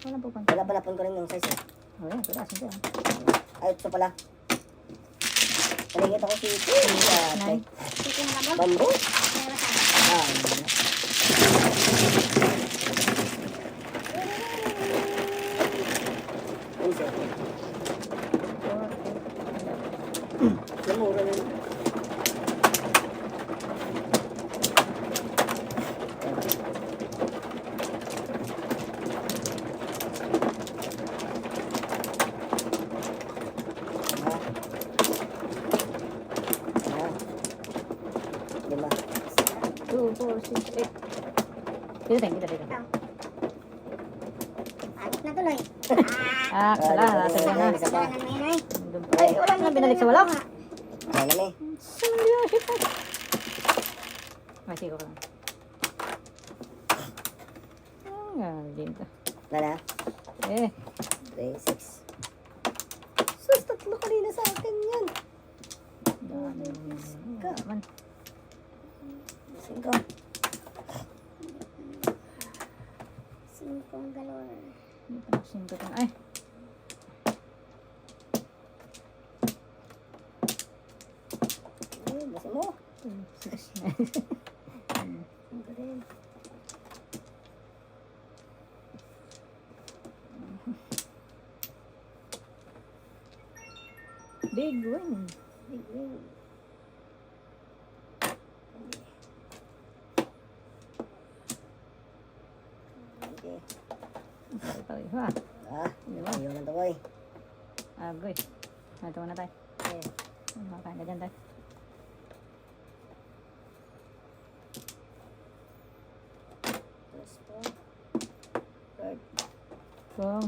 Wala nang pupuntahan. Wala pala ko rin yung size. Eh. Oh, yan. Tulas nito. Ay, ito pala. Nalingit ako si Ate. Sige na ba? Bambo? Meron sa Ah, wala. Ano siya? Namura na yun. Lima. 2, 4, 6, 8. Dito, Teng. Dito. Agit na tuloy. Wala. Nasa na. Kasalanan mo yun ay. Nandun pa. Ay, wala na binalik sa walak. Ano na eh? Ay, sige ko lang. Galing ka. Wala. Eh, 3, 6. Sus, tatlo kanina sa akin yan. dami naman. 5. 5 galore. Hindi pa nakasinto ka. Ay, Ay, basta mo. 6, 9. Ang galing. Big win. Big win. Ay, ha. Ah, Diba? ayaw lang to boy. Agoy. Ito muna tayo. Okay. Makain ka dyan tayo. First po. Third. Kung.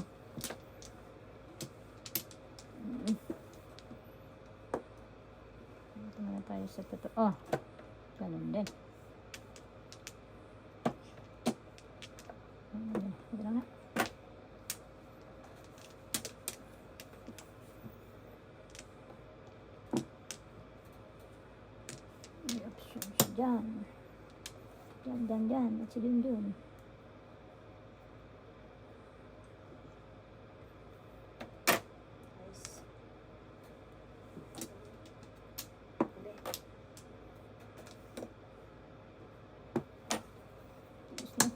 Ito muna tayo sa totoo. Oh. Ganun din. Ito lang na. May options dyan. Dyan. At si Junjun. Nice.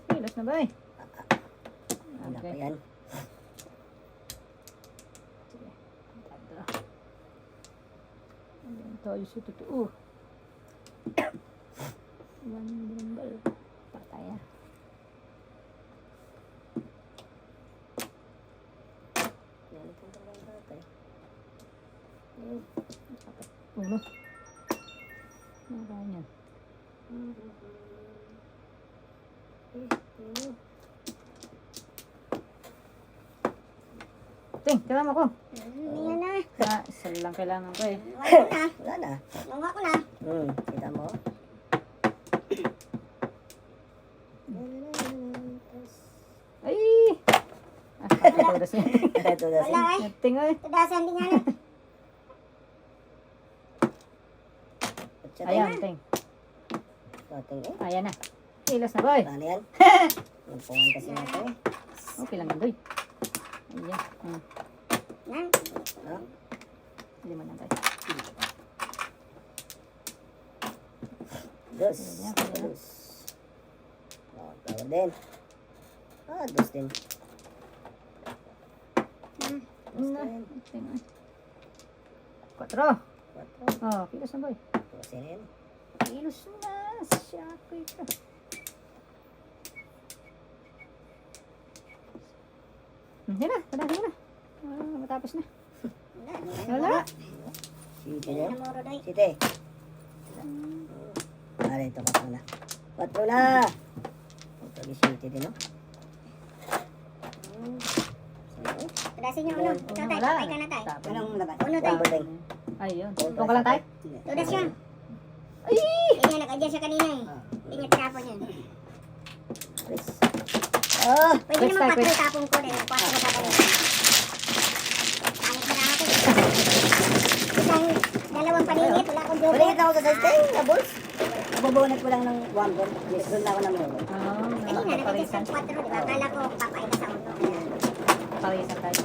Kilos na ba eh? Wala pa Okay. yan. Sige. Tada. Ayan tayo sa totoo. One bundle. Patay na. Yan itong talagang tatay. Apat. Uno. Nakain yan. Ting, kalama ko. Yan na. Isa lang kailangan ko eh. Wala ko na. Wala na. Nakuha ko na. Kita mo? Ay! Pakatudas niya. Ito na Wala ay. Ting ay. Tadasan din nga na. Ayan, ting. Ating eh. Ayan na. Kilos na boy. Wala na yan. Magpungan kasi natin eh. Okay lang yan boy. Ayan. Yan. No? Lima lang tayo. Dos. Pwede na, pwede na. Dos. Flower din. Dos din. Na. Ting ay. 4. Quatro. Oh, kilos na boy. Kasi rin. Kilos na. Siyakoy ka. Yan na. Tadasin mo na. Matapos na. Wala. Wala. Site Hindi niya. na moro doy. Site. Ari, ito 4 na. 4 na. Ito site din, no? Tadasin niyo uno. Ikaw tayo. Wala. Patay ka na tayo. Tapos. Anong laban? Uno tayo. One buteng. Ayun. Doon ka lang tayo. Tudas yan. Ay! Hindi niya nag-adjust siya kanina eh. Hindi niya tinapon yan. Chris. Ah! Pwede Next naman time, 4 tapong ko dahil 4 na tapon. Pangit na natin. Isang dalawang paninit. Wala akong joker. Paligid ako sa site. Doubles. Nabubunot ko lang ng 1 ball. Yes, doon na ako namuro. Oh, Kanina nag-adjust parisan. ng 4, di ba? Akala ko papaila sa uno. Kaya Parisan tayo.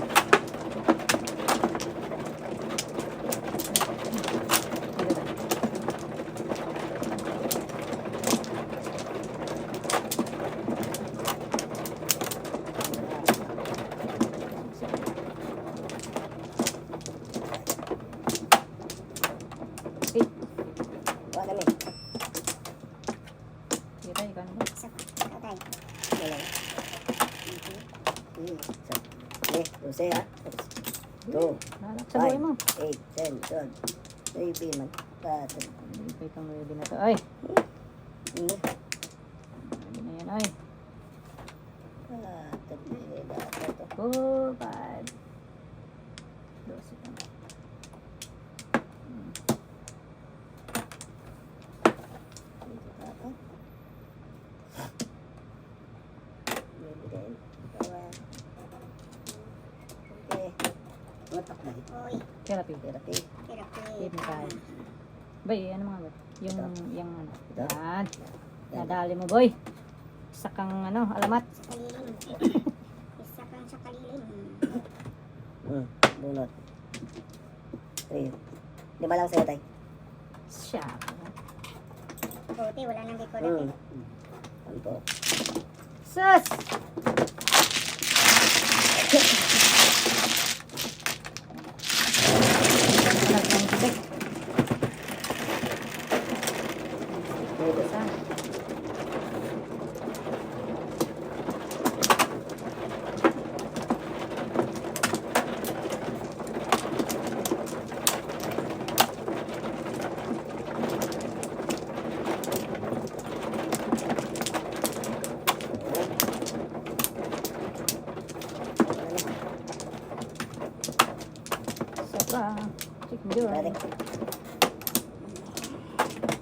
Wala kami. Sige tayo, ikaw na ba? isa pa. Ikaw tayo. Wala. Okay, 12 ha. 2, Lalak sa buhay mo. 8, 10, 12. Baby man. Hindi pa itong ready na to. Ay! Ini. Ready na yan, ay. 4, 5. 12 pa. Watak na ito. Uy. Therapy. Therapy. Technical. Bay, ano mga ba? Yung ano. Ito? Yan. Nadali mo, boy. Isa kang ano, alamat. Sa kalilim. Isa kang sa kalilim. Bunot. 3. 5 lang sa'yo, tay. Siya. Buti, wala nang decorative. Anto. Sus! Alag ng stick. Pwede. Isa.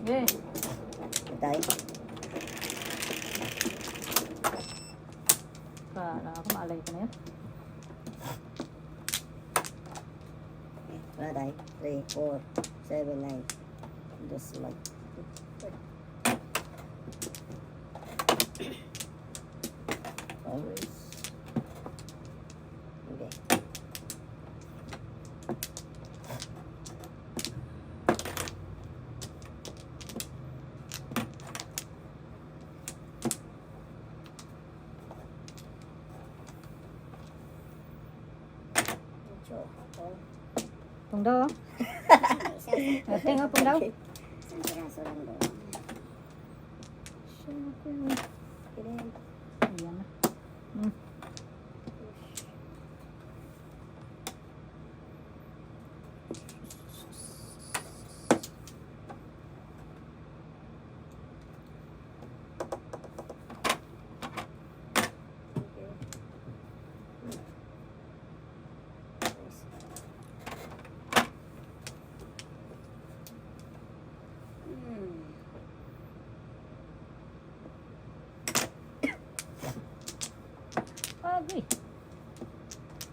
Sige. Tayo. Kala ako maalay ko na yan. Wala tayo. 3, 4, 7, 9. Dos mag. Always. Okay. Pungdaw. Ating nga pungdaw. Isang piraso lang doon. Ayan na. Agay.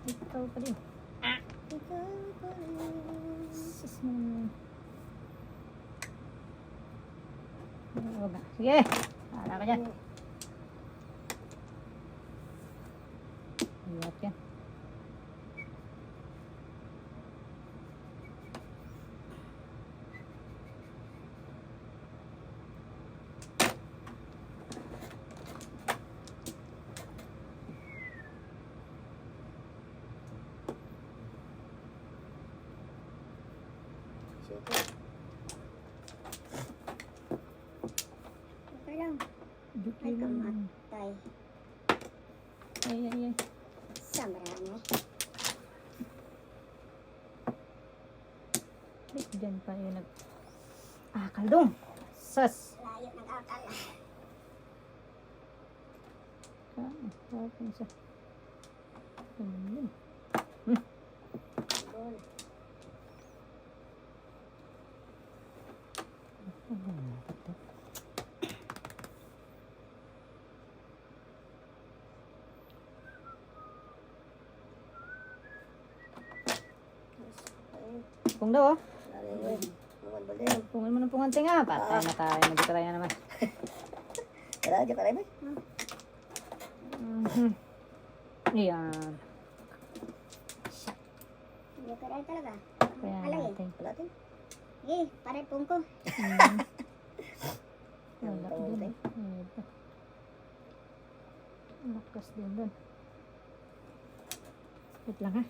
Ikaw pa din. Sis mo. Huwag na. Sige. Hala ka dyan. Iwat yan. Okay lang. Duki Ay, lang. kamatay. Ay, ay, ay. Sa marami. Ay, dyan pa yun nag... Akal dong. Sas. Layo ng akal. Kapin sa... Ganyan. Ball. Pungdaw oh. Balik. Pungan mo ng pungan tinga. Patay na tayo. Nagtry na naman. Wala, dyan ka rin ba? Ayan. Hindi ko rin talaga. Kaya Alay. natin. Wala din. Sige, pare pong ko. Wala din. Ito. Lakas din doon. Wait lang ha.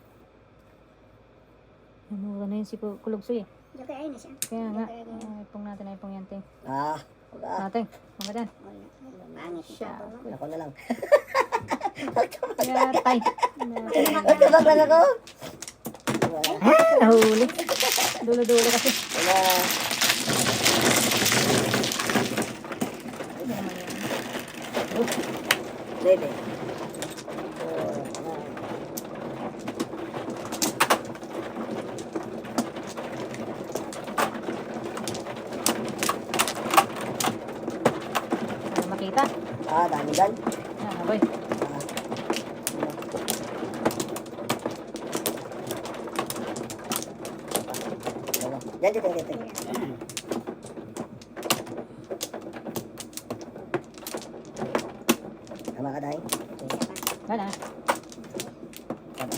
Namura na yun si Kulugsoy eh. Joke ay na siya. Kaya nga. Joke ay na. Ipong natin ay ipong yan ting. Ah, wala. Nating. Mga dyan. Wala. Pangit siya. Siya. Ako na lang. Kaya tay. Magtabag lang ako. Wala. Nahuli. Dulo-dulo kasi. Wala. Ito naman yan. Pwede. Para makita. Ah, dami dyan. Yan, aboy. Yan, dito, dito. Tama ka, Day. Wala. Tama.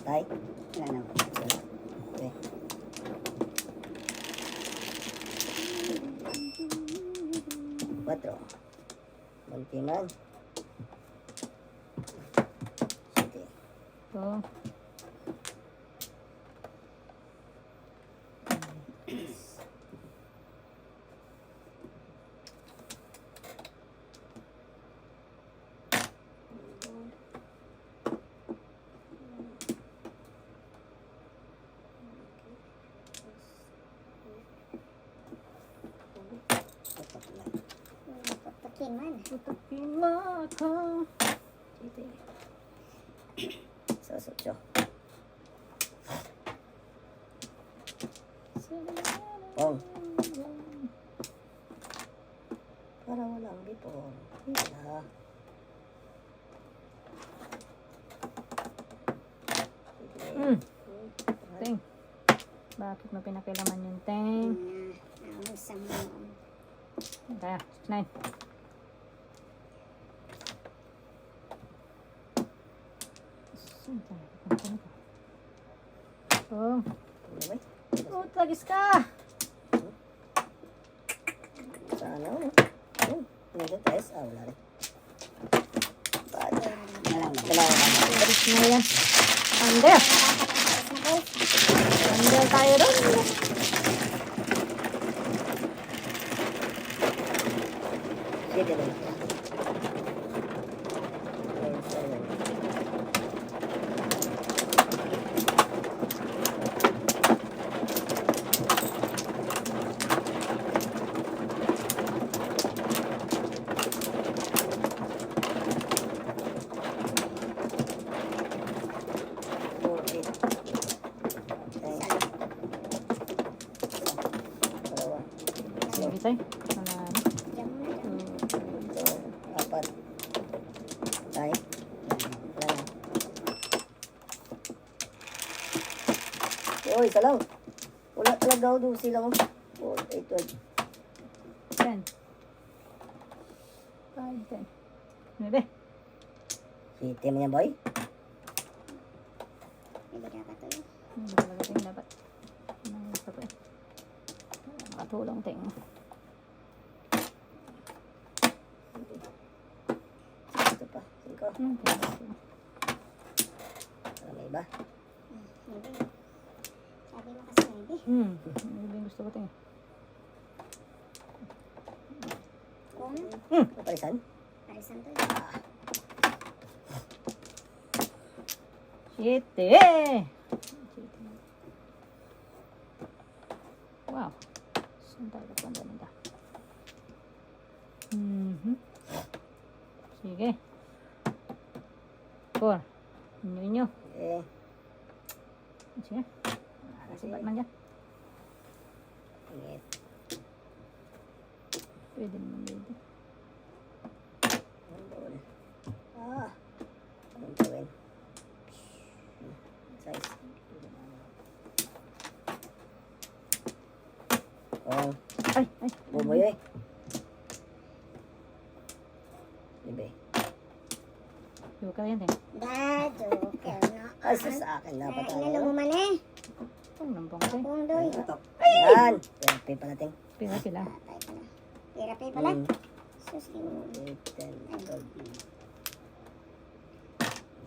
Day. Wala na. Okay. Cuatro. Multiman. Siete. Ito. Pagpakin man. Tutupin mo ako. Siete. Sa ocho. Pong. Para walang before. Wala. Ting. Bakit mo pinakilaman yung ting? Namusang mo. Kaya, 9. Oh, Ano ba? oh, tagis ka! Sana, no? Nandito tayo. Wala rin. Dalawa. Tagis na yan. Under! Under tayo doon. Sige din. Ayun, ayun. Four, eight. Okay. Dalawa. Sige tayo. Wala na. Diyan muna. Ito, apat. Tayo. Wala na. Uy, isa lang. Wala talaga ako doon sila ko. 4, 8, 12. 10. 5, 10. Bebe. Siti mo yan, boy. Hindi dapat to yun. Hindi talaga ting dapat. Gusto ko eh. Makatulong ting. Ito pa. 5. Para may iba. Hindi. Sabi mo kasi hindi. Hindi yung gusto ko ting. Kung Kapalisan. parisan to yun. Siyete! Wow. Saan tayo punta nila? Sige. 4. Inyo. Eh, Sige. Sibat man dyan. ingit. Pwede naman dito. Doon. Anong gawin? Size. Oh, Ay! Ay! buboy eh. Libe. Yung ka yan eh. Dado. Kaya na. Ay, sa akin dapat Inalo mo man eh. Ang lampang ko eh. Kung doy. Yan. Pirapi pa natin. Pila sila. Patay pala. Therapy pala. Sus, di mo. 8, 10, 12.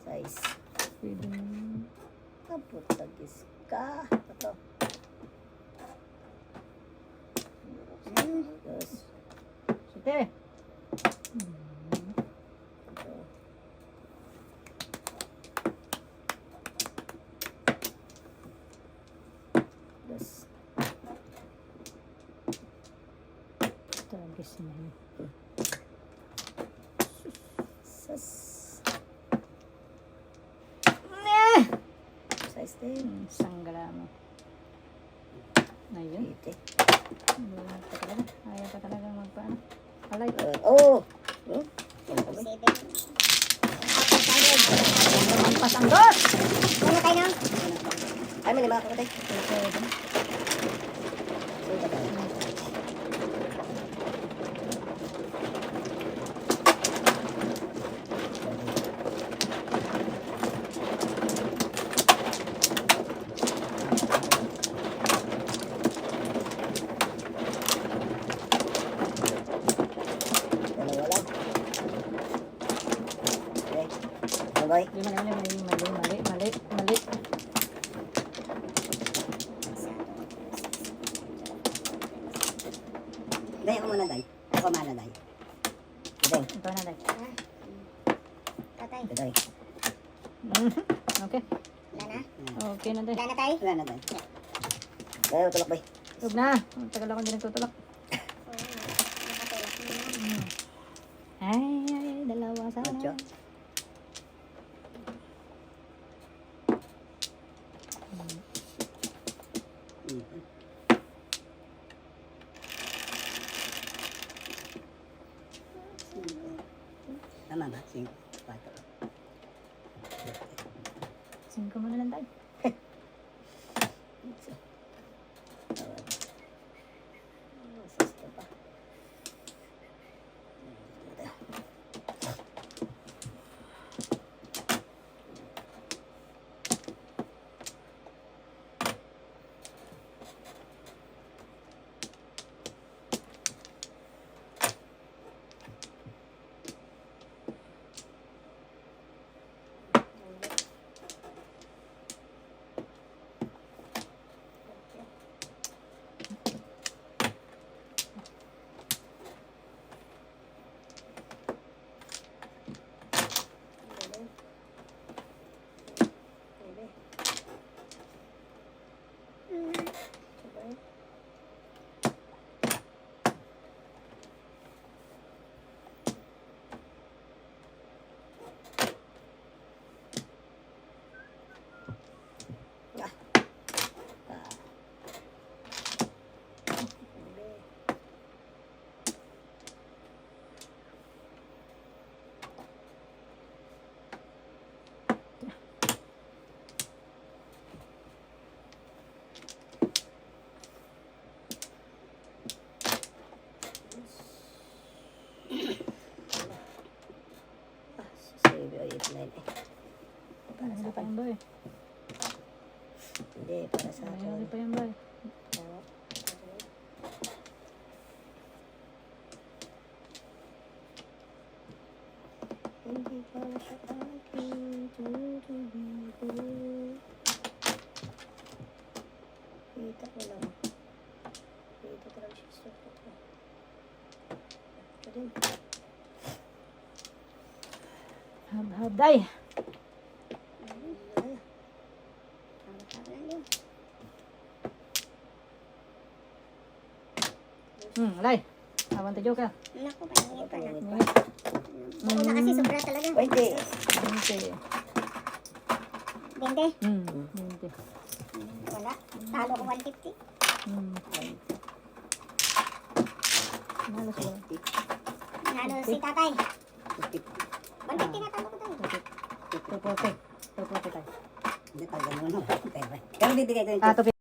Size. Pwede naman. Kaputagis ka. Ito. Dos. Siyete! Ito. Dos. Tagis na yun. Sas. Eh! Size din. Sanggala mo. Ayun. 80. Ayaw pa talaga magpaano. Alay. Oh! Hmm? Ano ba? 7. Ang pasanggot! Ano tayo no? Ay, may lima ako tayo. Pwede. Sige tayo. Dalawa lang. Okay. Bye-bye. Mali. Day, ako muna, Day. Ako muna, Day. Okay. Ito na dahil. Tatay. Okay. Okay. Wala na? Okay na dahil. Wala na tayo? Wala na, Day. Kaya tulak ba? Huwag na. Ang tagal ako hindi nagtutulak. Nakatulak na. Ay, dalawa sana. Ocho. Tama ba? 5, 4. 5 mo na lang tayo. Sisto pa. Sabi, 8, 9 eh. Para sa Ano pa akin. yung boy? Hindi, para sa akin. Ano pa yung boy? Oo. Hindi para sa akin, tutuloy ko. Kita ko lang. Kita ko lang siya. Ito din. Hab-hab day. Alay. Awan tayo ka. Naku, paningin pa na. Ngit. Ako na kasi sobra talaga. 20. 20. 20. 20. Wala. Talo ko 150. Nalo sila. Nalo si tatay. 50. 150 na talo ko tayo. 240. 240 tayo. Hindi, pag gano'n. Pero bibigay ko yung Ah,